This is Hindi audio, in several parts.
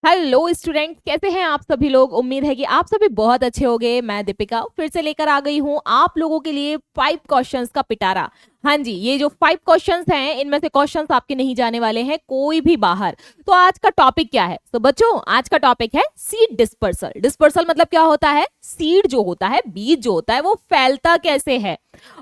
हेलो स्टूडेंट्स, कैसे हैं आप सभी लोग। उम्मीद है कि आप सभी बहुत अच्छे होंगे। मैं दीपिका फिर से लेकर आ गई हूं आप लोगों के लिए 5 क्वेश्चंस का पिटारा। हाँ जी, ये जो 5 क्वेश्चंस हैं इनमें से क्वेश्चंस आपके नहीं जाने वाले हैं कोई भी बाहर। तो आज का टॉपिक क्या है? तो बच्चों आज का टॉपिक है सीड डिस्पर्सल। डिस्पर्सल मतलब क्या होता है? सीड जो होता है, बीज जो होता है, वो फैलता कैसे है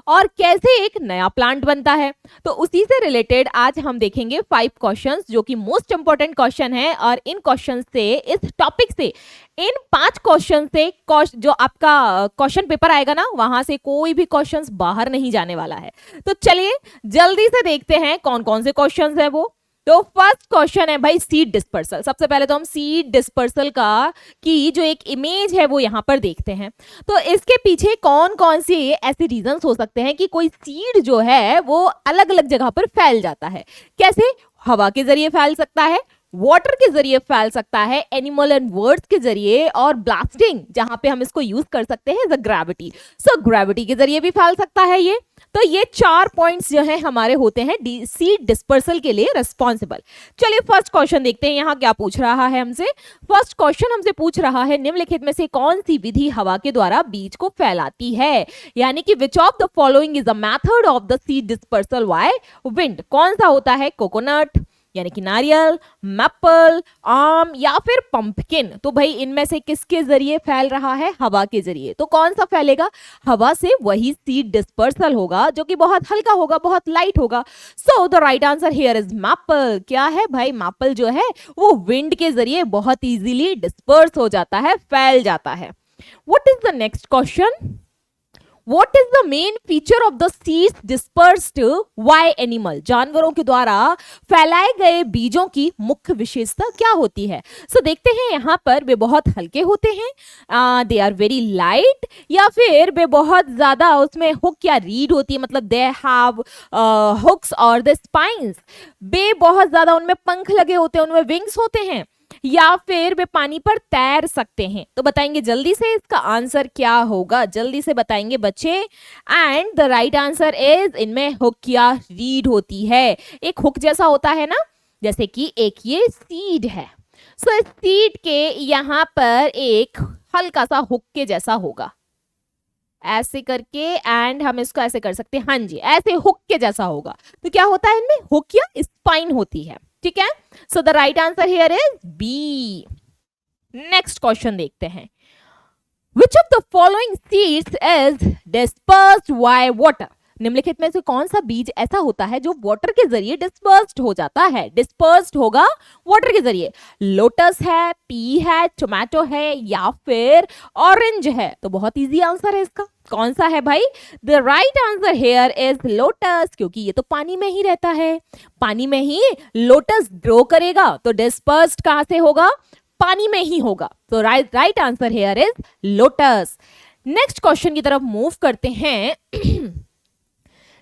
और कैसे एक नया प्लांट बनता है। तो उसी से रिलेटेड आज हम देखेंगे 5 क्वेश्चंस जो कि मोस्ट इंपॉर्टेंट क्वेश्चन है। और इन क्वेश्चन से, इस टॉपिक से, इन 5 क्वेश्चन से जो आपका क्वेश्चन पेपर आएगा ना, वहां से कोई भी क्वेश्चंस बाहर नहीं जाने वाला है। तो चलिए जल्दी से देखते हैं कौन कौन से क्वेश्चंस है वो। तो फर्स्ट क्वेश्चन है भाई सीड डिस्पर्सल। सबसे पहले तो हम सीड डिस्पर्सल का की जो एक इमेज है वो यहां पर देखते हैं। तो इसके पीछे कौन कौन से ऐसे रीजंस हो सकते हैं कि कोई सीड जो है वो अलग अलग जगह पर फैल जाता है। कैसे? हवा के जरिए फैल सकता है, वाटर के जरिए फैल सकता है, एनिमल एंड वर्ड्स के जरिए, और ब्लास्टिंग जहां पे हम इसको यूज कर सकते हैं द ग्रेविटी। सो ग्रेविटी के जरिए भी फैल सकता है ये। तो ये 4 पॉइंट्स जो है हमारे होते हैं सीड डिस्पर्सल के लिए रिस्पॉन्सिबल। चलिए फर्स्ट क्वेश्चन देखते हैं यहाँ क्या पूछ रहा है हमसे। फर्स्ट क्वेश्चन हमसे पूछ रहा है निम्नलिखित में से कौन सी विधि हवा के द्वारा बीज को फैलाती है, यानी कि which of the following is a method of the seed dispersal by wind. कौन सा होता है? कोकोनट यानी कि नारियल, मैपल, आम या फिर पंपकिन। तो भाई इनमें से किसके जरिए फैल रहा है? हवा के जरिए। तो कौन सा फैलेगा? हवा से वही सीड डिस्पर्सल होगा जो कि बहुत हल्का होगा, बहुत लाइट होगा। सो the right answer here is maple. क्या है भाई? मैपल जो है वो विंड के जरिए बहुत इजीली डिस्पर्स हो जाता है, फैल जाता है। What is the next question? What is the main feature of the seeds dispersed by animal? जानवरों के द्वारा फैलाए गए बीजों की मुख्य विशेषता क्या होती है? देखते हैं यहाँ पर वे बहुत हल्के होते हैं, दे आर वेरी लाइट, या फिर वे बहुत ज्यादा उसमें हुक या रीड होती है, मतलब दे हैव हुक्स और द स्पाइंस। वे बहुत ज्यादा उनमें पंख लगे होते हैं, उनमें विंग्स होते हैं, या फिर वे पानी पर तैर सकते हैं। तो बताएंगे जल्दी से इसका आंसर क्या होगा? जल्दी से बताएंगे बच्चे। And the right answer is, इनमें हुक या रीड होती है। एक हुक जैसा होता है ना, जैसे कि एक ये सीड है। सो इस सीड के यहां पर एक हल्का सा हुक के जैसा होगा, ऐसे करके, एंड हम इसको ऐसे कर सकते हैं। हाँ जी, ऐसे हुक के जैसा होगा। तो क्या होता है इनमें? हुक या स्पाइन होती है। ठीक है, so the right answer here is B. Next question देखते हैं। Which of the following seeds is dispersed by water? निम्नलिखित में से कौन सा बीज ऐसा होता है जो वाटर के जरिए डिस्पर्स्ड हो जाता है? डिस्पर्स्ड होगा वाटर के जरिए। लोटस है, पी है, टोमेटो है, या फिर ऑरेंज है। तो बहुत इजी आंसर है इसका। कौन सा है भाई? The right answer here is lotus, क्योंकि ये तो पानी में ही रहता है, पानी में ही लोटस ग्रो करेगा। तो डिस्पर्स्ड कहां से होगा? पानी में ही होगा। तो right answer here is lotus. Next question की तरफ मूव करते हैं।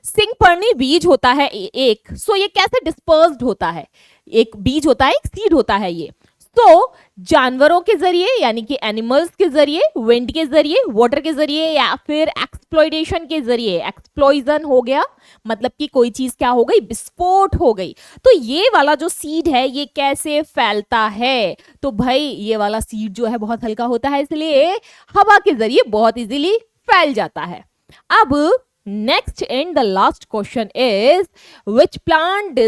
सिंगपर्णी बीज होता है एक, सो ये कैसे डिस्पर्स्ड होता है? एक बीज होता है, एक सीड होता है ये। तो जानवरों के जरिए, यानी कि एनिमल्स के जरिए, विंड के जरिए, वाटर के जरिए, या फिर एक्सप्लॉइटेशन के जरिए। एक्सप्लॉइजन हो गया मतलब कि कोई चीज क्या हो गई? विस्फोट हो गई। तो ये वाला जो सीड है ये कैसे फैलता है? तो भाई ये वाला सीड जो है बहुत हल्का होता है, इसलिए हवा के जरिए बहुत इजीली फैल जाता है। अब next and the last question is which plant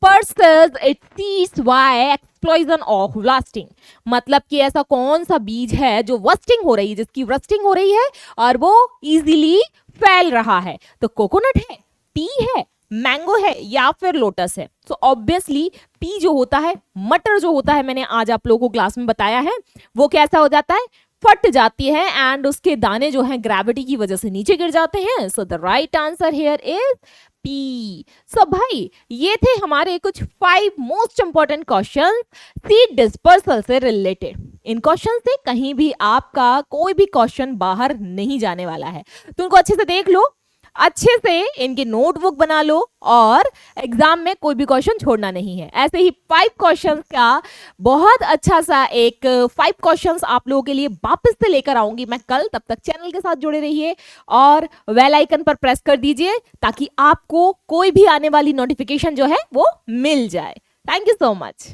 disperses its seeds by explosion of rusting? मतलब कि ऐसा कौन सा बीज है जो रस्टिंग हो रही है, जिसकी रस्टिंग हो रही है और वो इजीली फैल रहा है? तो कोकोनट है, पी है, मैंगो है, या फिर लोटस है। सो ऑब्वियसली पी जो होता है, मटर जो होता है, मैंने आज आप लोगों को क्लास में बताया है, वो कैसा हो जाता है? फट जाती है, एंड उसके दाने जो हैं ग्रेविटी की वजह से नीचे गिर जाते हैं। So the right answer here is P. So भाई ये थे हमारे कुछ 5 most important question seed dispersal से रिलेटेड। इन क्वेश्चन से कहीं भी आपका कोई भी क्वेश्चन बाहर नहीं जाने वाला है, तो उनको अच्छे से देख लो, अच्छे से इनकी नोटबुक बना लो, और एग्जाम में कोई भी क्वेश्चन छोड़ना नहीं है। ऐसे ही 5 क्वेश्चंस का बहुत अच्छा सा एक 5 क्वेश्चंस आप लोगों के लिए वापस से लेकर आऊंगी मैं कल। तब तक चैनल के साथ जुड़े रहिए और बेल आइकन पर प्रेस कर दीजिए ताकि आपको कोई भी आने वाली नोटिफिकेशन जो है वो मिल जाए। Thank you so much.